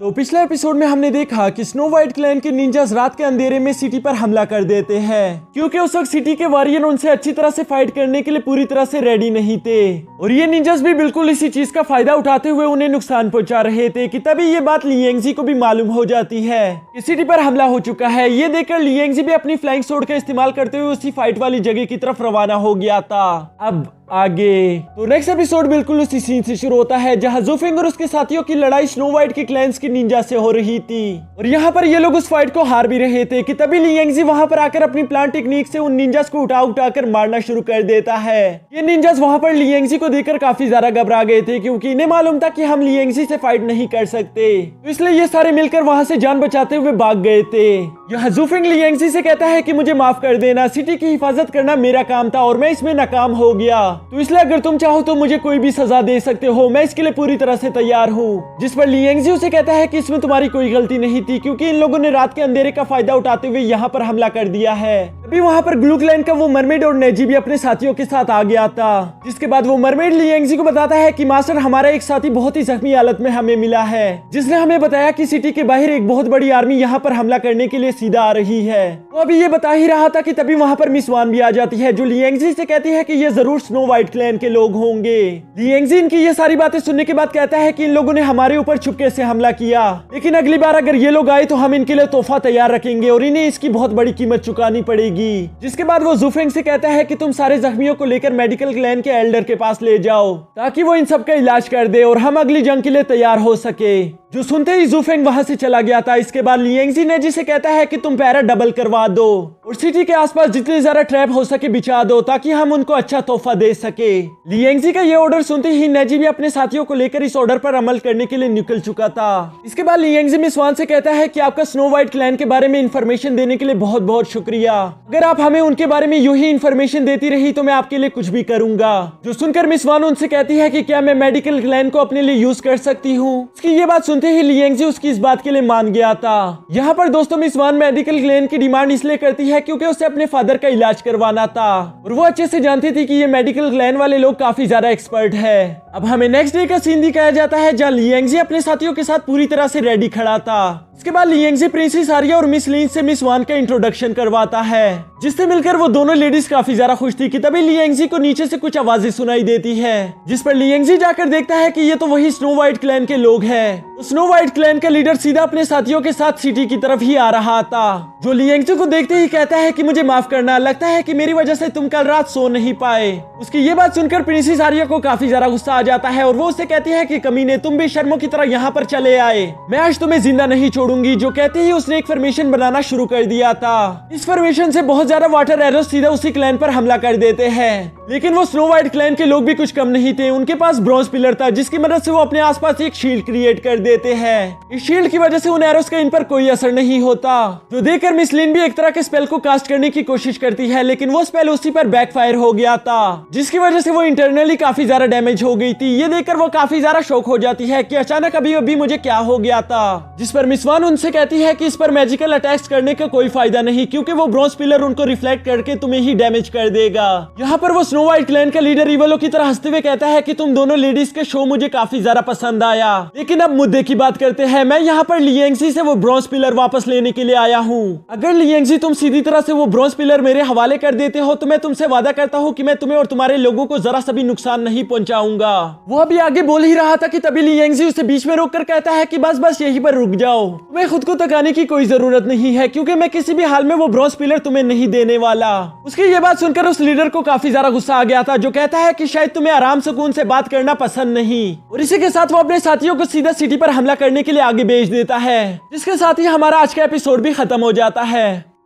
तो पिछले एपिसोड में हमने देखा कि स्नो वाइट क्लैन के निंजास रात के अंधेरे में सिटी पर हमला कर देते हैं क्योंकि उस वक्त सिटी के वॉरियर उनसे अच्छी तरह से फाइट करने के लिए पूरी तरह से रेडी नहीं थे और ये निंजास भी बिल्कुल इसी चीज का फायदा उठाते हुए उन्हें नुकसान पहुंचा रहे थे कि तभी ये बात लियांगजी को भी मालूम हो जाती है कि सिटी पर हमला हो चुका है। ये देखकर लियांगजी भी अपनी फ्लाइंग स्वॉर्ड का इस्तेमाल करते हुए उसी फाइट वाली जगह की तरफ रवाना हो गया था। अब आगे तो नेक्स्ट एपिसोड बिल्कुल उसी सीन से शुरू होता है जहां ज़ुफिंग और उसके साथियों की लड़ाई स्नो वाइट के क्लैंस की निंजा से हो रही थी और यहाँ पर ये लोग उस फाइट को हार भी रहे थे कि तभी लियांगजी वहां पर आकर अपनी प्लान टेक्निक से उन निंजास को उठा कर मारना शुरू कर देता है। ये निंजास वहां पर लियांगजी को देखकर काफी ज्यादा घबरा गए थे क्योंकि इन्हें मालूम था कि हम लियांगजी से फाइट नहीं कर सकते, तो इसलिए ये सारे मिलकर वहां से जान बचाते हुए भाग गए थे। यहाँ ज़ुफिंग लियांगजी से कहता है कि मुझे माफ कर देना, सिटी की हिफाजत करना मेरा काम था और मैं इसमें नाकाम हो गया, तो इसलिए अगर तुम चाहो तो मुझे कोई भी सजा दे सकते हो, मैं इसके लिए पूरी तरह से तैयार हूँ। जिस पर लियांगजी उसे कहता है कि इसमें तुम्हारी कोई गलती नहीं थी क्योंकि इन लोगों ने रात के अंधेरे का फायदा उठाते हुए यहाँ पर हमला कर दिया है। अभी वहाँ पर ग्लू क्लैन का वो मरमेड और नेजी भी अपने साथियों के साथ आ गया था, जिसके बाद वो मरमेड लियांगजी को बताता है कि मास्टर हमारा एक साथी बहुत ही जख्मी हालत में हमें मिला है, जिसने हमें बताया कि सिटी के बाहर एक बहुत बड़ी आर्मी यहाँ पर हमला करने के लिए सीधा आ रही है। वो अभी ये बता ही रहा था कि तभी वहाँ पर मिस वान भी आ जाती है जो लियांगजी से कहती है कि ये जरूर स्नो वाइट क्लैन के लोग होंगे। लियांगजी इनकी ये सारी बातें सुनने के बाद कहता है कि इन लोगों ने हमारे ऊपर छुपके से हमला किया, लेकिन अगली बार अगर ये लोग आए तो हम इनके लिए तोहफा तैयार रखेंगे और इन्हें इसकी बहुत बड़ी कीमत चुकानी पड़ेगी। जिसके बाद वो ज़ुफिंग से कहता है कि तुम सारे जख्मियों को लेकर मेडिकल क्लैन के एल्डर के पास ले जाओ ताकि वो इन सब का इलाज कर दे और हम अगली जंग के लिए तैयार हो सके। जो सुनते ही ज़ुफिंग वहां से चला गया था। इसके बाद लियांगजी ने जिसे कहता है कि तुम पैरा डबल करवा दो और सिटी के आसपास जितने ज्यादा ट्रैप हो सके बिछा दो ताकि हम उनको अच्छा तोहफा दे सके। लियांगजी का ये ऑर्डर सुनते ही नेजी भी अपने साथियों को लेकर इस ऑर्डर पर अमल करने के लिए निकल चुका था। इसके बाद लियांगजी मिस वान से कहता है कि आपका स्नो वाइट क्लैन के बारे में इंफॉर्मेशन देने के लिए बहुत बहुत शुक्रिया, अगर आप हमें उनके बारे में यूं ही इंफॉर्मेशन देती रही तो मैं आपके लिए कुछ भी करूंगा। जो सुनकर मिस वान उनसे कहती है कि क्या मैं मेडिकल क्लैन को अपने लिए यूज कर सकती हूँ। इसकी ये बात सुनते ही लियांगजी उसकी इस बात के लिए मान गया था। यहाँ पर दोस्तों मिस वान मेडिकल क्लैन की डिमांड इसलिए करती है क्योंकि उसे अपने फादर का इलाज करवाना था और वो अच्छे से जानती थी कि ये मेडिकल क्लैन वाले लोग काफी ज्यादा एक्सपर्ट है। अब हमें नेक्स्ट डे का सीन दिखाया जाता है जहाँ लियांगजी अपने साथियों के साथ पूरी तरह से रेडी खड़ा था। इसके बाद लियांगजी प्रिंसेस आर्या और मिस लिन से मिस वान का इंट्रोडक्शन करवाता है, जिससे मिलकर वो दोनों लेडीज काफी ज्यादा खुश थी कि तभी लियांगजी को नीचे से कुछ आवाजें सुनाई देती है, जिस पर लियांगजी जाकर देखता है कि ये तो वही स्नो वाइट क्लैन के लोग हैं। तो स्नो वाइट क्लैन का लीडर सीधा अपने साथियों के साथ सिटी की तरफ ही आ रहा था, जो लियांगजी को देखते ही कहता है कि मुझे माफ करना, लगता है कि मेरी वजह से तुम कल रात सो नहीं पाए। उसकी ये बात सुनकर प्रिंसेस आर्या को काफी ज्यादा गुस्सा आ जाता है और वो उससे कहती है कि कमीने तुम भी शर्मों की तरह यहाँ पर चले आए, मैं आज तुम्हें जिंदा नहीं छोड़ूंगी। जो कहते ही उसने एक फॉर्मेशन बनाना शुरू कर दिया था। इस फॉर्मेशन से बहुत ज्यादा वाटर एरोस सीधा उसी क्लैन पर हमला कर देते हैं, लेकिन वो स्नो वाइट क्लैन के लोग भी कुछ कम नहीं थे। उनके पास ब्रॉन्ज पिलर था जिसकी मदद से वो अपने आसपास एक शील्ड क्रिएट कर देते हैं। इस शील्ड की वजह से उन एरोस का इन पर कोई असर नहीं होता, जो देखकर मिस लिन भी एक तरह के स्पेल को कास्ट करने की कोशिश करती है, लेकिन वो स्पेल उसी पर बैकफायर हो गया था, जिसकी वजह से वो इंटरनली काफी ज्यादा डैमेज हो गई थी। ये देखकर वो काफी ज्यादा शॉक हो जाती है कि अचानक अभी मुझे क्या हो गया था, जिस पर मिस वान उनसे कहती है कि इस पर मैजिकल अटैक्स करने का कोई फायदा नहीं क्योंकि वो ब्रॉन्ज पिलर उनको रिफ्लेक्ट करके तुम्हें ही डैमेज कर देगा। यहाँ पर वो स्नो वाइट क्लैन का लीडर इवलो की तरह हंसते हुए कहता है कि तुम दोनों लेडीज के शो मुझे काफी ज्यादा पसंद आया, लेकिन अब मुद्दे की बात करते हैं। मैं यहाँ पर लियांगजी से वो ब्रॉन्ज पिलर वापस लेने के लिए आया हूँ। अगर लियांगजी तुम सीधी तरह से वो ब्रॉन्ज पिलर मेरे हवाले कर देते हो तो मैं तुमसे वादा करता हूँ कि मैं तुम्हें और तुम्हारे लोगों को जरा सा भी नुकसान नहीं पहुंचाऊंगा। वो अभी आगे बोल ही रहा था कि तभी लियांगजी उसे बीच में रोककर कहता है कि बस यहीं पर रुक जाओ, तुम्हें खुद को तकाने की कोई जरूरत नहीं है क्योंकि मैं किसी भी हाल में वो ब्रॉन्ज पिलर तुम्हें नहीं देने वाला। उसकी ये बात सुनकर उस लीडर को काफी ज्यादा गुस्सा आ गया था, जो कहता है कि शायद तुम्हें आराम सुकून से बात करना पसंद नहीं, और इसी के साथ वो अपने साथियों को सीधा सिटी पर हमला करने के लिए आगे भेज देता है, जिसके साथ ही हमारा आज का एपिसोड भी खत्म हो जाता है।